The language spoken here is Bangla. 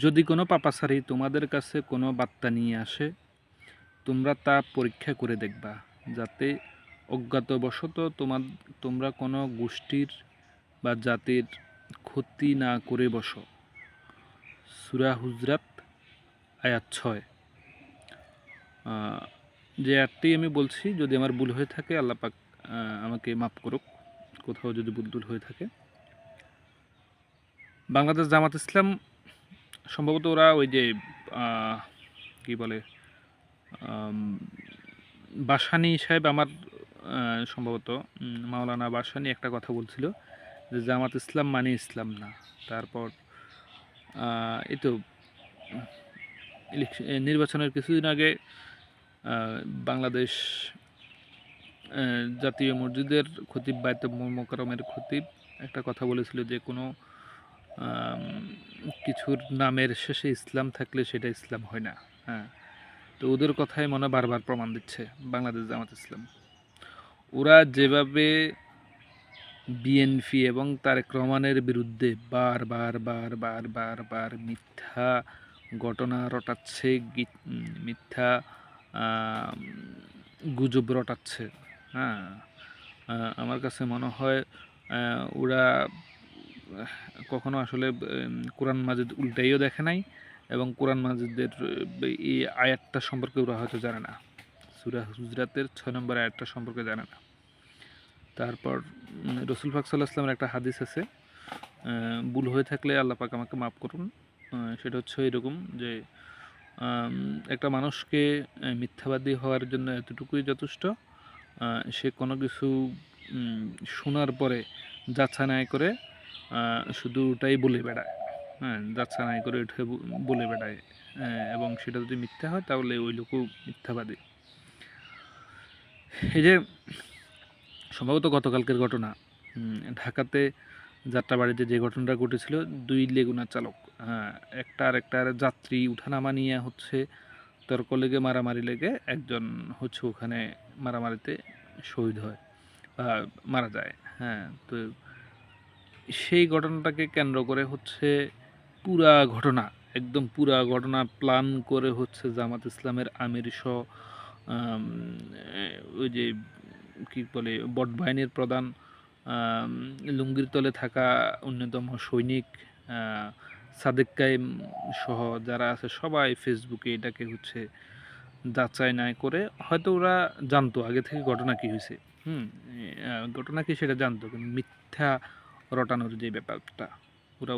যদি কোনো পাপাচারী তোমাদের কাছে কোনো বার্তা নিয়ে আসে, তোমরা তা পরীক্ষা করে দেখবা, যাতে অজ্ঞাতবশত তোমরা কোনো গোষ্ঠীর বা জাতির ক্ষতি না করে বসো। সূরা হুজরাত আয়াত 6। যে আয়াতটি আমি বলছি, যদি আমার ভুল হয়ে থাকে আল্লাহ পাক আমাকে মাফ করুক, কোথাও যদি ভুল হয়ে থাকে। বাংলাদেশ জামাত ইসলাম সম্ভবত ওরা ওই যে কি বলে, বাসানী সাহেব আমার সম্ভবত মাওলানা বাসানী একটা কথা বলছিল যে জামাত ইসলাম মানে ইসলাম না। তারপর এই তো নির্বাচনের কিছুদিন আগে বাংলাদেশ জাতীয় মসজিদের খতিব বায়তুল মোকাররমের খতিব একটা কথা বলেছিল যে কোনো কিছুর নামের শেষে ইসলাম থাকলে সেটা ইসলাম হয় না। হ্যাঁ, তো ওদের কথাই মনে বারবার প্রমাণ দিচ্ছে বাংলাদেশ জামাত ইসলাম। ওরা যেভাবে বিএনপি এবং তারেক রহমানের বিরুদ্ধে বার মিথ্যা ঘটনা রটাচ্ছে, মিথ্যা গুজব রটাচ্ছে। হ্যাঁ, আমার কাছে মনে হয় ওরা কখনো আসলে কোরআন মাজিদ উল্টাইও দেখে নাই, এবং কোরআন মাজিদের এই আয়াতটা সম্পর্কে ওরা হয়তো জানে না। সূরা হুজরাতের 6 নম্বর আয়াতটা সম্পর্কে জানে না। তারপর রসুল পাক সাল্লাল্লাহু আলাইহি ওয়াসাল্লামের একটা হাদিস আছে, ভুল হয়ে থাকলে আল্লাহ পাক আমাকে মাফ করুন। সেটা হচ্ছে এরকম যে একটা মানুষকে মিথ্যাবাদী হওয়ার জন্য এতটুকুই যথেষ্ট, সে কোনো কিছু শোনার পরে যাচাই করে শুধু ওটাই বলে বেড়ায়। হ্যাঁ, যাচাই করে ওঠে বলে বেড়ায়, এবং সেটা যদি মিথ্যা হয় তাহলে ওই লোকও মিথ্যাবাদী। এই যে সম্ভবত গতকালকের ঘটনা, ঢাকাতে যাত্রাবাড়িতে যে ঘটনাটা ঘটেছিল, 2 লেগুনা চালক, একটা আরেকটার যাত্রী উঠানামা নিয়ে হচ্ছে তর্ক লেগে মারামারি লেগে একজন হচ্ছে ওখানে মারামারিতে শহীদ হয় বা মারা যায়। হ্যাঁ, তো সেই ঘটনাটাকে কেন্দ্র করে হচ্ছে পুরা ঘটনা, একদম পুরা ঘটনা প্ল্যান করে হচ্ছে জামাত ইসলামের আমির সহ ওই যে কি বলে বটবাহিনীর প্রধান, লুঙ্গির তলে থাকা অন্যতম সৈনিক সাদেক কায়েম সহ যারা আছে সবাই ফেসবুকে এটাকে হচ্ছে যাচাই না করে, হয়তো ওরা জানতো আগে থেকে ঘটনা কি হয়েছে, ঘটনা কি সেটা জানতো, কিন্তু মিথ্যা রটানোর যে ব্যাপারটা ওরা